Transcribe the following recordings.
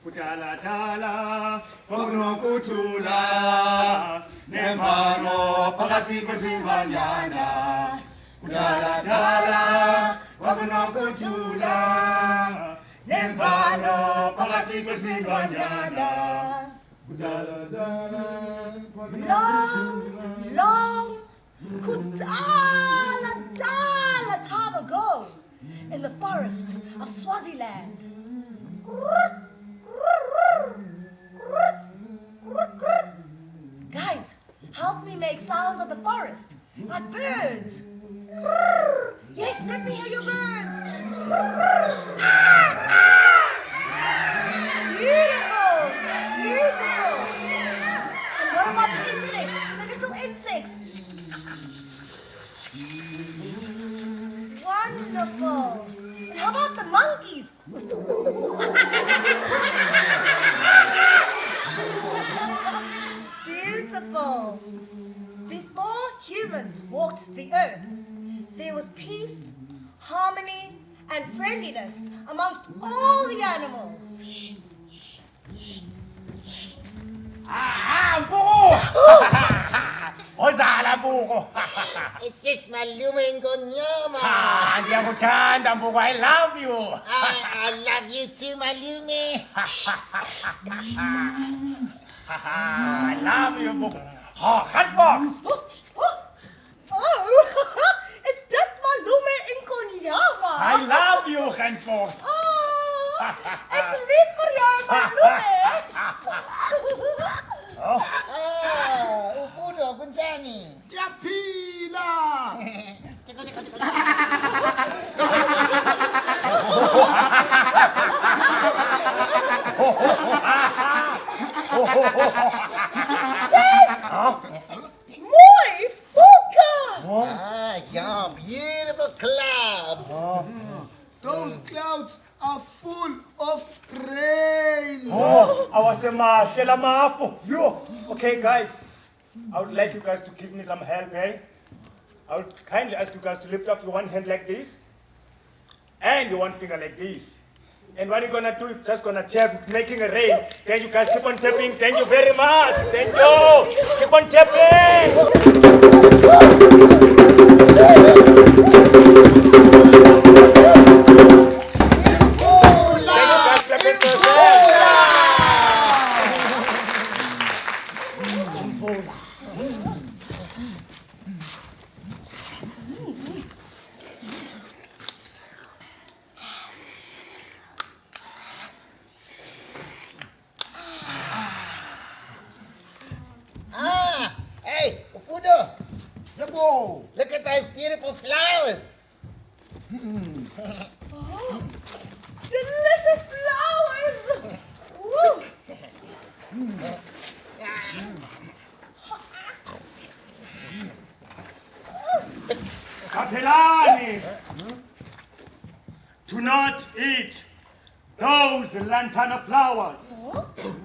Kudala dala, Kunokuchula, Nemano, Pakati Kusimanyana. Kudala dala, Kunokuchula, Nemano, Pakati Kusimanyana. Kudala dala, long, kudala dala time ago, in the forest of Swaziland. Guys, help me make sounds of the forest, like birds. Yes, let me hear your birds. Beautiful, beautiful. And what about the insects, the little insects? Wonderful. And how about the monkeys? Beautiful. Before humans walked the earth, there was peace, harmony, and friendliness amongst all the animals. Ozala buko. It's just Malume and Gonyama. Ndiyakuthanda mbuko, I love you. I love you too, Malume. I love you mbuko. Oh, Hasbok. Oh, it's just Malume and Gonyama. I love you, Hasbok. Oh, it's lief for jou, Malume. Ufudo, Kunjani. Japila! Mooi, Volker! Yeah, beautiful clouds. Those clouds are full of rain. Okay, guys, I would like you guys to give me some help, eh? I would kindly ask you guys to lift up your one hand like this and your one finger like this. And what you're gonna do, you're just gonna tap, making a rain. Then you guys keep on tapping. Thank you very much. Thank you. Keep on tapping. Hey, Ufudo, Yabo! look at those beautiful flowers. Oh, delicious flowers! Woo. Kapelani, do not eat those lantana flowers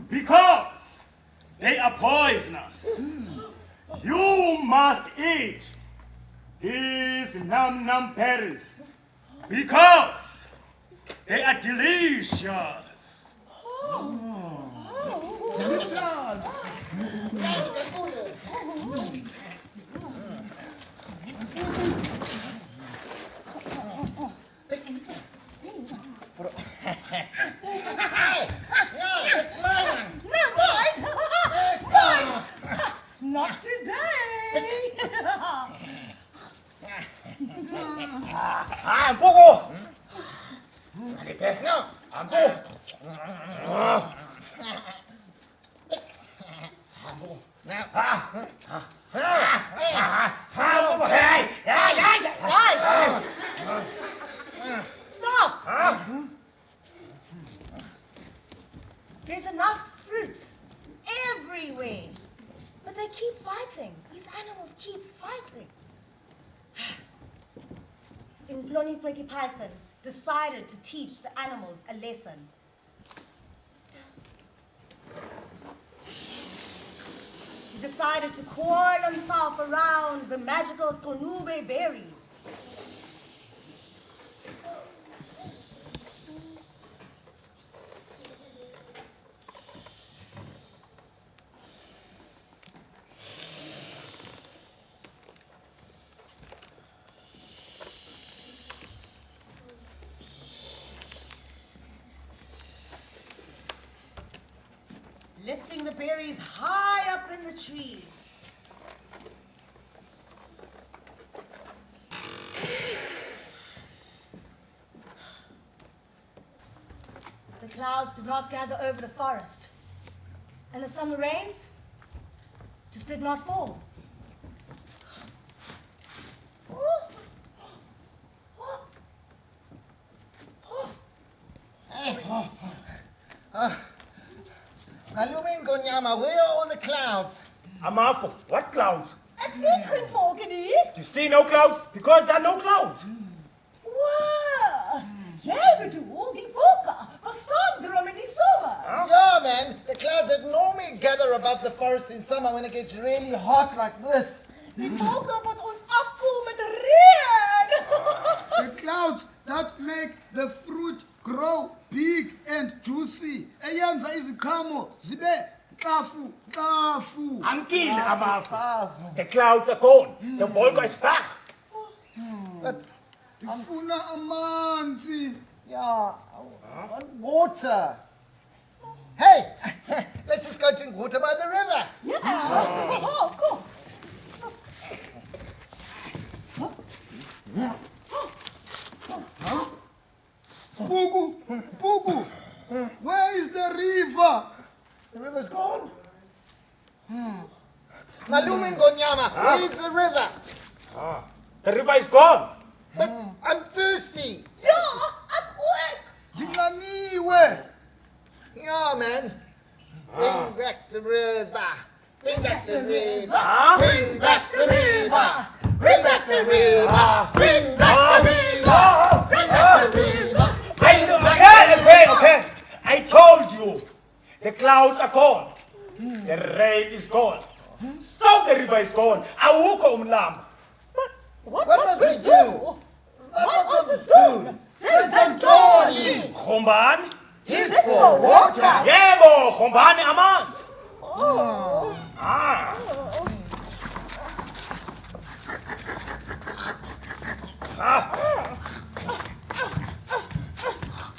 because they are poisonous. You must eat these num berries because they are delicious. Delicious! Not today! Ampuko! No. Ampuko! Guys! Stop! There's enough fruits everywhere. But they keep fighting. These animals keep fighting. Naledi Python decided to teach the animals a lesson. He decided to coil himself around the magical Qunube berries. lifting the berries high up in the tree. The clouds did not gather over the forest, and the summer rains just did not fall. Malume Ngonyama, where are all the clouds? Amafo, what clouds? Ek sien geen wolke nie. You see no clouds? Because there are no clouds. Wow! Jy bedoel die wolke wat saamdrom in die somer. Yeah, man. The clouds that normally gather above the forest in summer when it gets really hot like this. Die wolke wat ons afkoel met reën. The clouds that make the fruit grow big and juicy. Eyenza iziqhamo zibe kafu, kafu. Amkile, Amafo. The clouds are gone. The volga is back. But, Ifuna amanzi. yeah, water. Hey, let's just go drink water by the river. Yeah, of course. Pugu, Pugu. Where is the river? The river's gone. Malume Ngonyama, where is the river? The river is gone. But I'm thirsty. Ja, ek ook. Dinganiwe. Yeah, man. Bring back the river. Bring back the river. Huh? Bring back the river. Bring back the river. Bring back the river. Bring back the river. Okay. I told you. The clouds are gone. The rain is gone. So the river is gone. Awuko umlam. What must we do? What must we do? Since Antoni. Khombani? Tit for water. Yebo, khombani amanzi.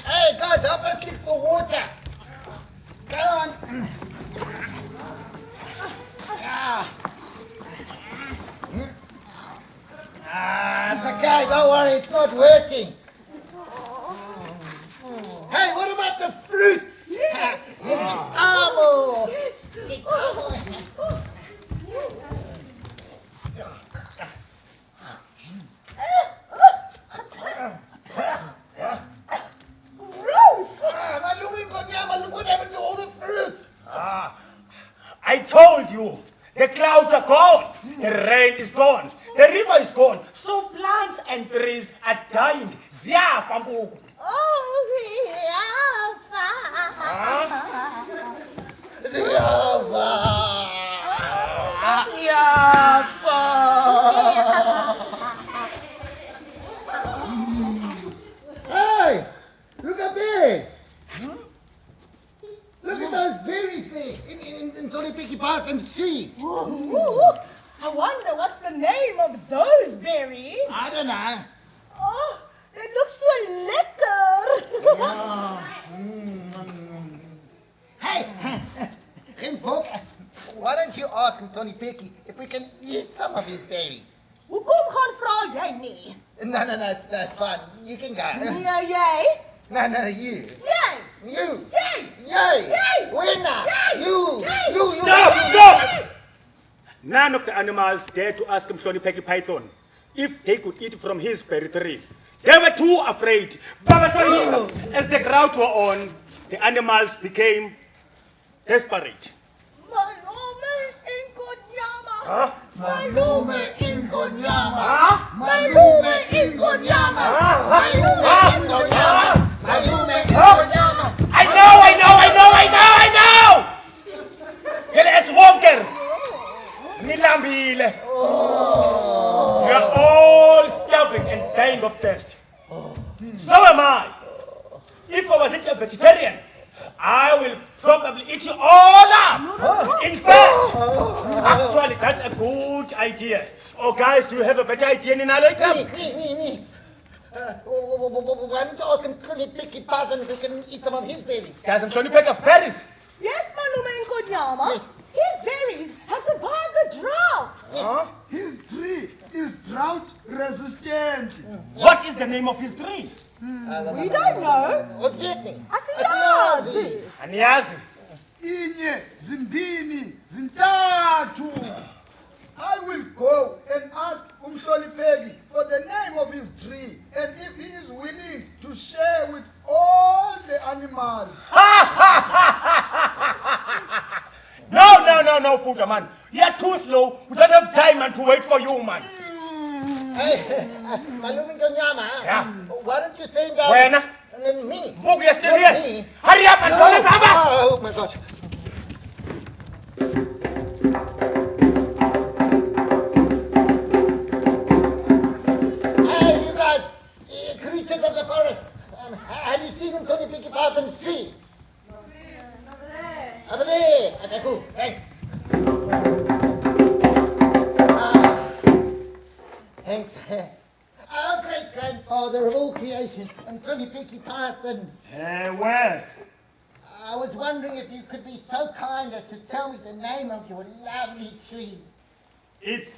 Hey, guys, help us look for water. Go on. It's okay, don't worry, it's not working. Hey, what about the fruits? Yes, it's amo. Malume Ngonyama, look what happened to all the fruits. I told you. The clouds are gone. The rain is gone. The river is gone. So plants and trees are dying. Ziyafa mbuku. Hey, look up there. Look at those berries there in Tolipiki Park and Street. I wonder what's the name of those berries. I don't know. Oh, they look so lekker. Hey, Info, why don't you ask Tony Pecky if we can eat some of his berries? Hoekom gaan vra jy nie? No, that's fine. You can go. Nee, jy? No, you. Jy? You. Jy? Yay. Yay. Winner. Yay. You. Yay. You. Stop! None of the animals dared to ask Mhloni Peki Python if they could eat from his berry tree. They were too afraid. As the crowds were on, the animals became desperate. Malume Ngonyama. Huh? Malume Ngonyama. Huh? Malume Ngonyama. Malume Ngonyama. Malume Ngonyama. I know! Julle is wonker. Nilambile. You are all starving and dying of thirst. So am I. If I was a vegetarian, I will probably eat you all up. In fact, actually, that's a good idea. Oh, guys, do you have a better idea, Naledi? Me. Why don't you ask him to pick it apart and we can eat some of his berries? Guys, I'm trying to pick up berries. Yes, Malume Ngonyama. Nyama. His berries have survived the drought. Huh? His tree is drought resistant. What is the name of his tree? We don't know. What's getting? Asiyazi. Aniyazi. Inye, zimbini, zintathu. I will go and ask Umhlonipheki for the name of his tree and if he is willing to share with all the animals. No, Futa, man. You're too slow. We don't have time, man, to wait for you, man. Hey, Malume Nyama. Yeah. Why don't you send down Wena? me? Mbuku, you're still Not here. me. Hurry up and call us over. Oh my gosh. Hey, you guys, creatures of the forest. Have you seen him Connie Picky Python's tree? Over there. Okay, cool. Thanks. Thanks. Our great-grandfather of all creation, and Connie Picky Python. Where? I was wondering if you could be so kind as to tell me the name of your lovely tree. It's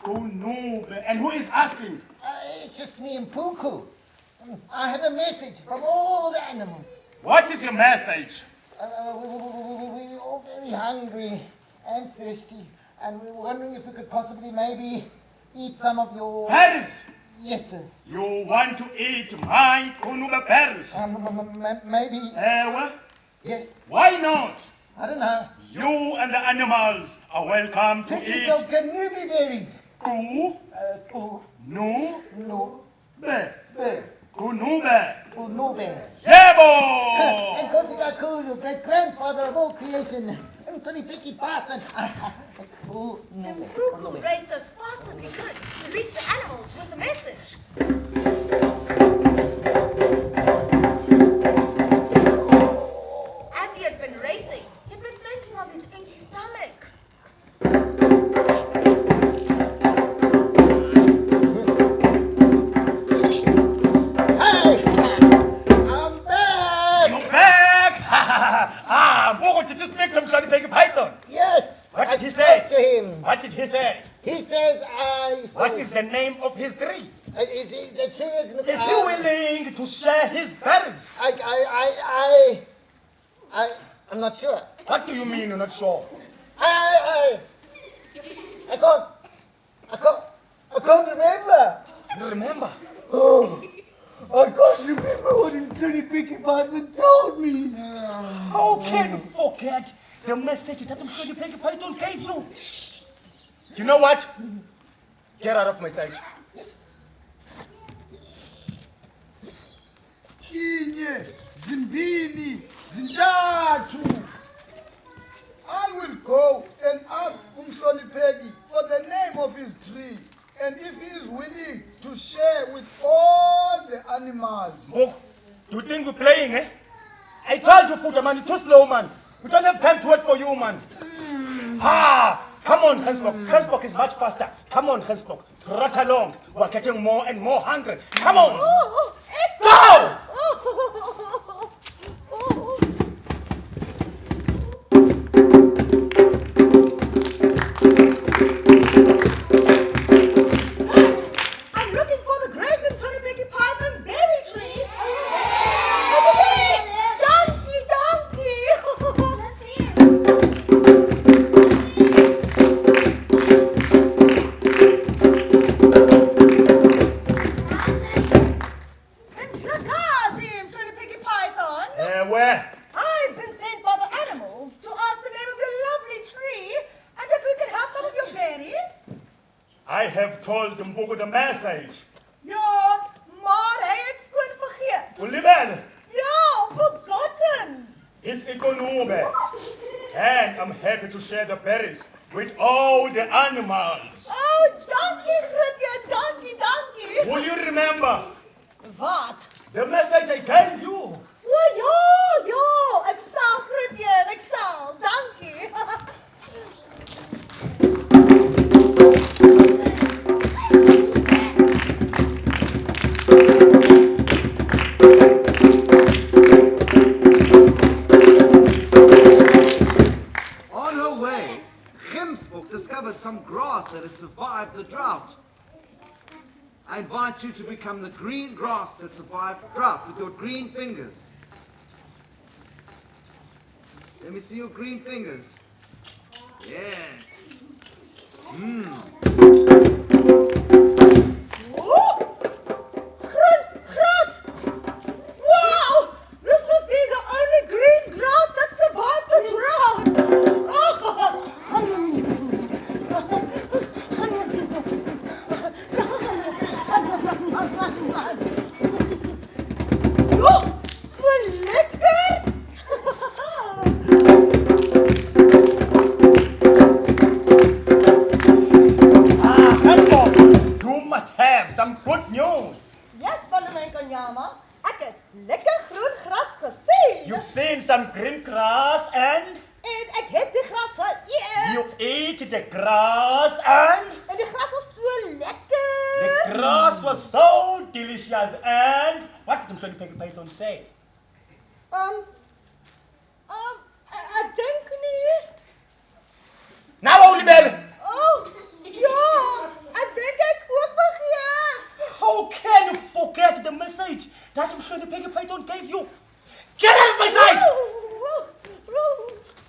Qunube. And who is asking? It's just me and Puku. I have a message from all the animals. What is your message? We're all very hungry and thirsty, and we were wondering if we could possibly maybe eat some of your... Paris! Yes, sir. You want to eat my Qunube Paris? Maybe... What? Yes. Why not? I don't know. You and the animals are welcome to To eat eat your Qunube berries. Qunube. No. Qunube. Qunube. Yebo! And Kosikakul, your great-grandfather of all creation, and Connie Picky Python. And Puku raced as fast as he could to reach the animals with the message. As he had been racing, he'd been thinking of his empty stomach. Hey! I'm back! You're back! Bogo, did you speak to him, Shiny Peggy Python? Yes! What did he spoke say? to him. What did he say? He says, What is the name of his tree? Is the tree is... Is he willing to share his berries? I'm not sure. What do you mean you're not sure? I can't remember. You remember? Oh, I can't remember what Connie Picky Python told me. How can you forget the message that Shiny Peggy Python gave you? You know what? Get out of my sight. Inye, zimbini, zintathu. I will go and ask Umhlonipheki for the name of his tree and if he is willing to share with all the animals. Bogo, you think we're playing, eh? I told you, Futa, man, you're too slow, man. We don't have time to wait for you, man. Come on, Hensbok. Hensbok is much faster. Come on, Hensbok. Trot along. We're getting more and more hungry. Come on. Go! I'm looking for the great and Connie Picky Python's berry tree. Over there! Donkey! And Flakazim, Connie Picky Python. Where? I've been sent by the animals to ask the name of your lovely tree and if we can have some of your berries. I have told Mbugu the message. Ja, maar hy het skoon vergeet. Ulibele, Ja, forgotten. it's Qunube. And I'm happy to share the berries with all the animals. Oh, donkey, Grootje, donkey. Will you remember Wat? the message I gave you? O ja, ek sal Grootje, ek sal, dankie. you to become the green grass that survived drought with your green fingers. Let me see your green fingers. Yes. Grass! Wow! This must be the only green grass that survived the drought! Oh, so lekker! You must have some good news. Yes, Malume Konyama. Ek het lekker groen gras gesien. You've seen some green grass and En ek het die gras geëet. you ate the grass and En die gras was so lekker. the grass was so delicious. And what did Mhloniphe Python say? Ek dink nie. Now only bell. Oh, ja. Ek dink ek ook vergeet. How can you forget the message that Mhloniphe Python gave you? Get out of my sight!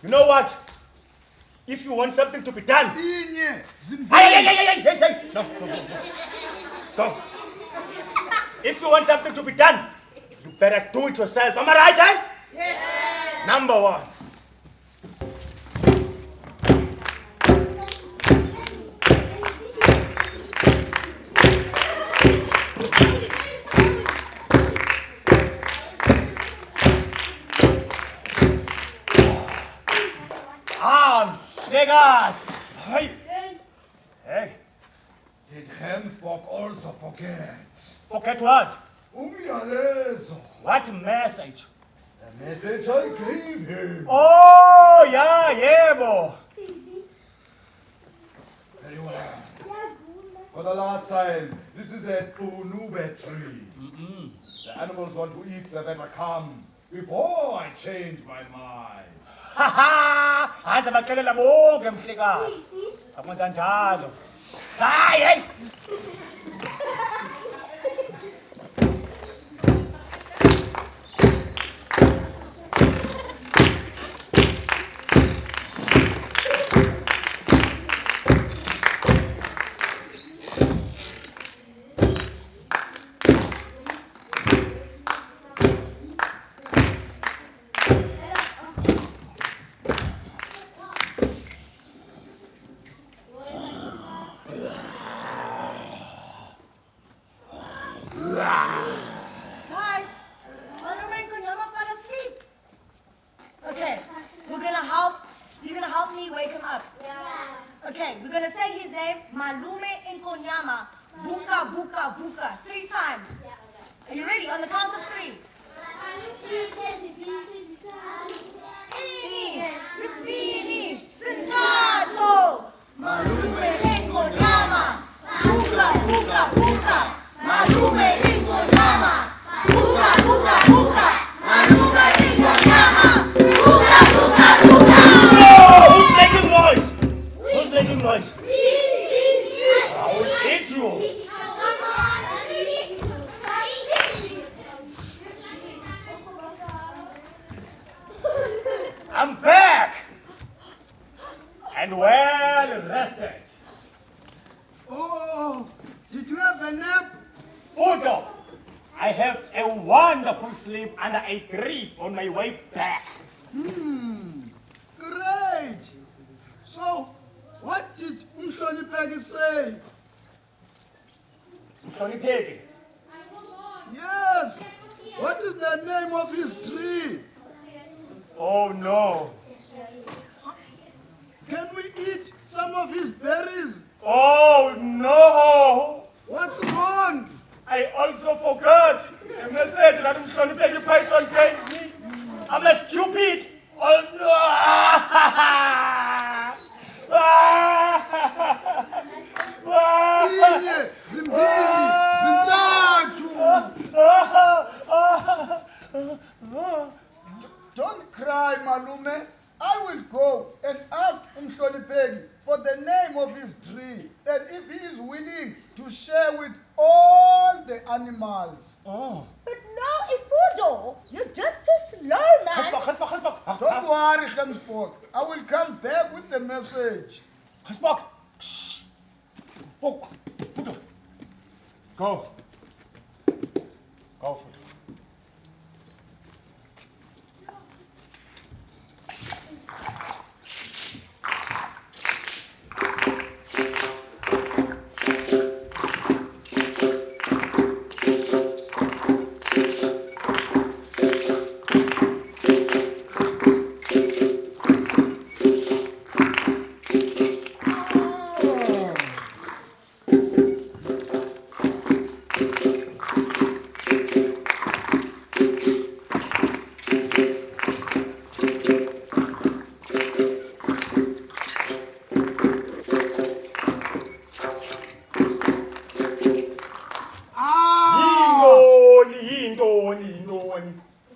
You know what? If you want something to be done, Inye, hey. No. Go. If you want something to be done, you better do it yourself. Am I right, eh? Yes. Number one. Niggas! Hey! Hey! Did Hemsbok also forget? Forget what? Umyalezo, What message? the message I gave him. Oh, yeah, yebo. Very well. For the last time, this is a Qunube Tree. The animals want to eat the better come before I change my mind. Haha! Haza baxelela bonke mhlekazi. Akwenza njalo. Hayi, hey! Guys, Malume Konyama fell asleep. Okay, we're gonna help. You're gonna help me wake him up. Yeah. Okay, we're gonna say his name, Malume Konyama. Vuka, vuka, vuka. 3 times. Are you ready? On the count of 3. Ini, zibini, zintathu. Malume Konyama. Vuka, vuka, vuka. Malume Konyama. Vuka, vuka, vuka. Malume Konyama. Vuka, vuka, vuka. Oh, who's making noise? Who's making noise? I will hit you. I'm back. And well rested. Oh, did you have a nap? Udo, I have a wonderful sleep and I agree on my way back. Great. So, what did Umhloniphe say? Mhloniphe, Yes. What is the name of his tree? oh no. Can we eat some of his berries? Oh no. What's wrong? I also forgot the message that Mhloniphe Python gave me. I'm a stupid. Oh no. Inye, zimbili, zintathu. Don't cry, Malume. I will go and ask Umhlonipheki for the name of his tree, and if he is willing to share with all the animals. Oh. But no, Ifudo, you're just too slow, man. Gesbok. Don't worry, Gemsport. I will come back with the message. Gesbok. Shh. Boek. Voetel. Go. Go, Voetel.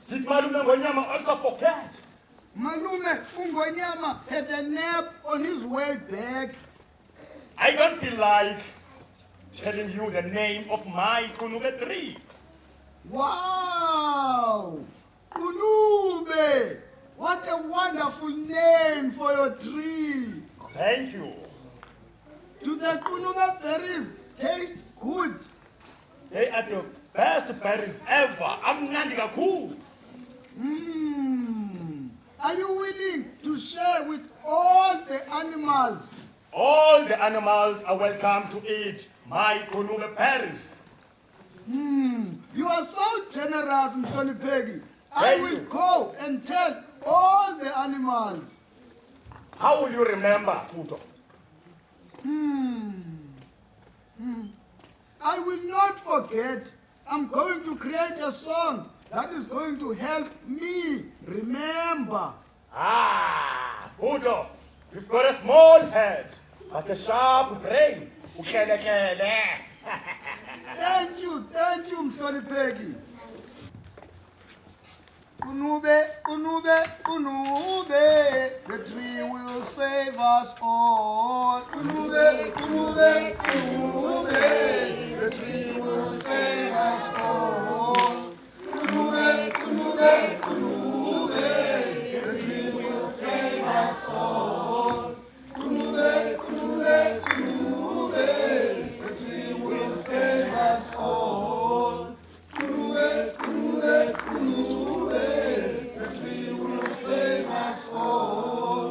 Did Malume Ngonyama also forget? Malume Ngonyama had a nap on his way back. I don't feel like telling you the name of my Qunube tree. Wow! Qunube! What a wonderful name for your tree! Thank you. Do the Qunube berries taste good? They are the best berries ever. I'm Nandika cool. Are you willing to share with all the animals? All the animals are welcome to eat my Qunube berries. You are so generous, Mhlonipheki. I Thank will you. go and tell all the animals. How will you remember, Puto? I will not forget. I'm going to create a song that is going to help me remember. Ah, Puto, you've got a small head, but a sharp brain. Ukelekele. Thank you, Mhlonipheki. Qunube, Qunube, Qunube, the tree will save us all. Qunube, Qunube, Qunube, the tree will save us all. Qunube, Qunube, Qunube, the tree will save us all. Qunube, Qunube, Qunube, the tree will save us all. Qunube, Qunube, Qunube, the tree will save us all.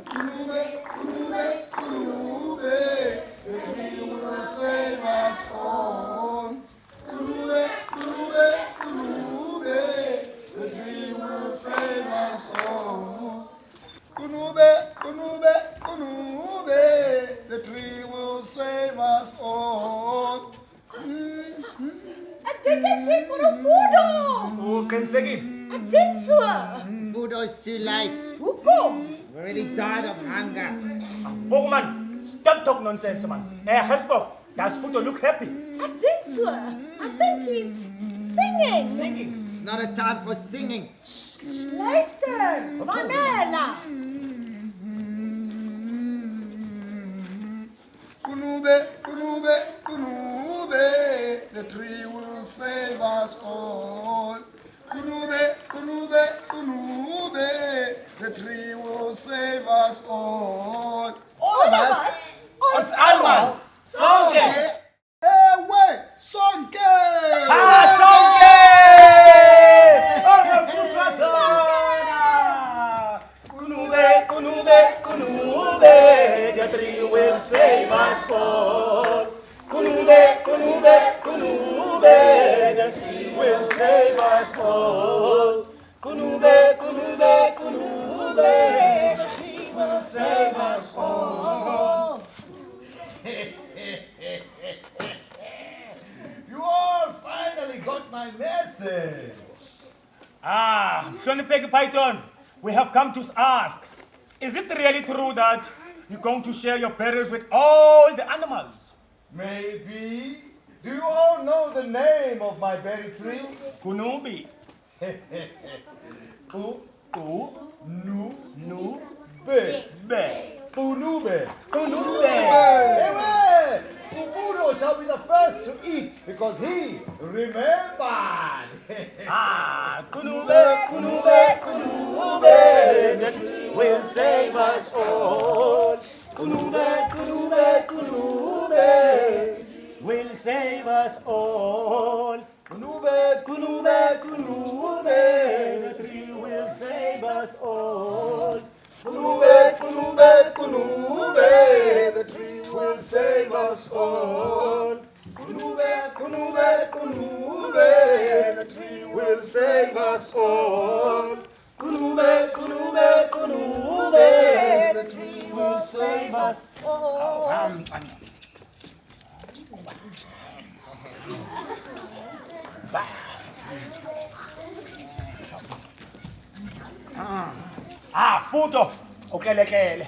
Qunube, Qunube, Qunube, the tree will save us all. Qunube, Qunube, Qunube, the tree will save us all. Qunube, Qunube, Qunube, the tree will save us all. Ek dink ek sien vir 'n poedel. Oh, can say it. Ek dink so. Budo's too late. Hoekom? We already died of hunger. Oh, man, stop talk nonsense, man. Hey, Gesbok, does Puto look happy? Ek dink so. Ek dink he's singing. Singing. It's not a time for singing. Luister, Mamela. Qunube, Qunube, Qunube, the tree will save us all. Qunube, Qunube, Qunube, the tree will save us all. All of us? It's Alma. Sonke. Ewe, sonke! Ah, Sonke! Oh, the food was on. Qunube, Qunube, Qunube, the tree will save us all. Qunube, Qunube, Qunube, the tree will save us all. Qunube, Qunube, Qunube, the tree will save us all. You all finally got my message. Ah, Qunube Python, we have come to ask, is it really true that you're going to share your berries with all the animals? Maybe. Do you all know the name of my berry tree? Qunube. Qunube. Qunube. Ewe! Ufudo shall be the first to eat because he remembered. Qunube, Qunube, Qunube, that will save us all. Qunube, Qunube, Qunube, will save us all. Qunube, Qunube, Qunube, the tree will save us all. Qunube, Qunube, Qunube, the tree will save us all. Qunube, Qunube, Qunube, the tree will save us all. Qunube, Qunube, Qunube, the tree will save us all. Futo. Okay, lekele.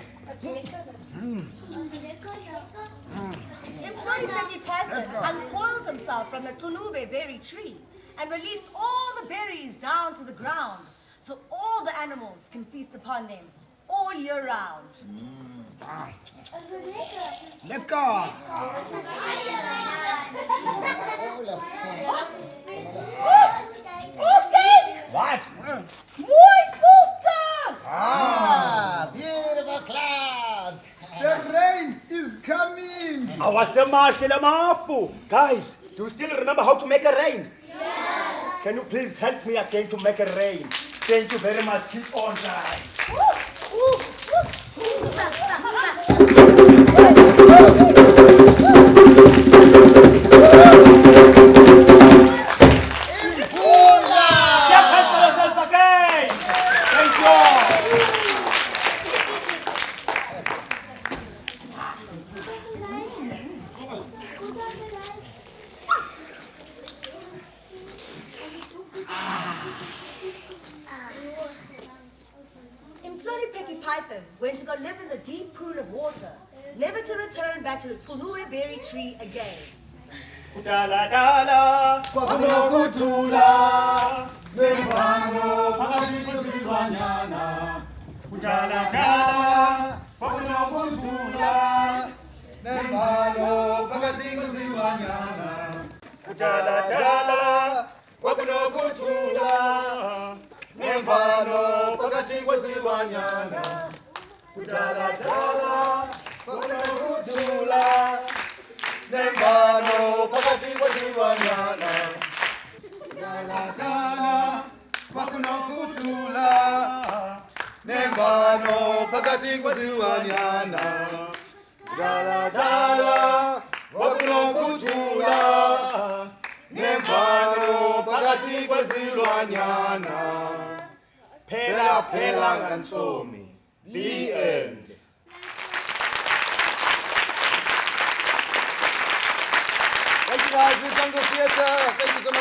Employee Python uncoiled himself from the Qunube berry tree and released all the berries down to the ground so all the animals can feast upon them all year round. Lekker. What? Mooi volke! Beautiful clouds. The rain is coming. Guys, do you still remember how to make a rain? Yes. Can you please help me again to make a rain? Thank you very much. Keep on, guys. Python went to go live in the deep pool of water, never to return back to the Qunube berry tree again. Dala dala, kwakunokutula, nembano phakathi kwezilwanyana. Dala dala, kwakunokutula, nembano phakathi kwezilwanyana. Dala dala, kwakunokutula, nembano phakathi kwezilwanyana. Dala dala, kwakunokutula, nembano phakathi kwezilwanyana. Dala dala, kwakunokuthula, nembano phakathi kwezilwanyana. Dala dala, kwakunokuthula, nembano phakathi kwezilwanyana. Phela phela ngantsomi. The end. Thank you guys, Jungle Theatre. Thank you so much.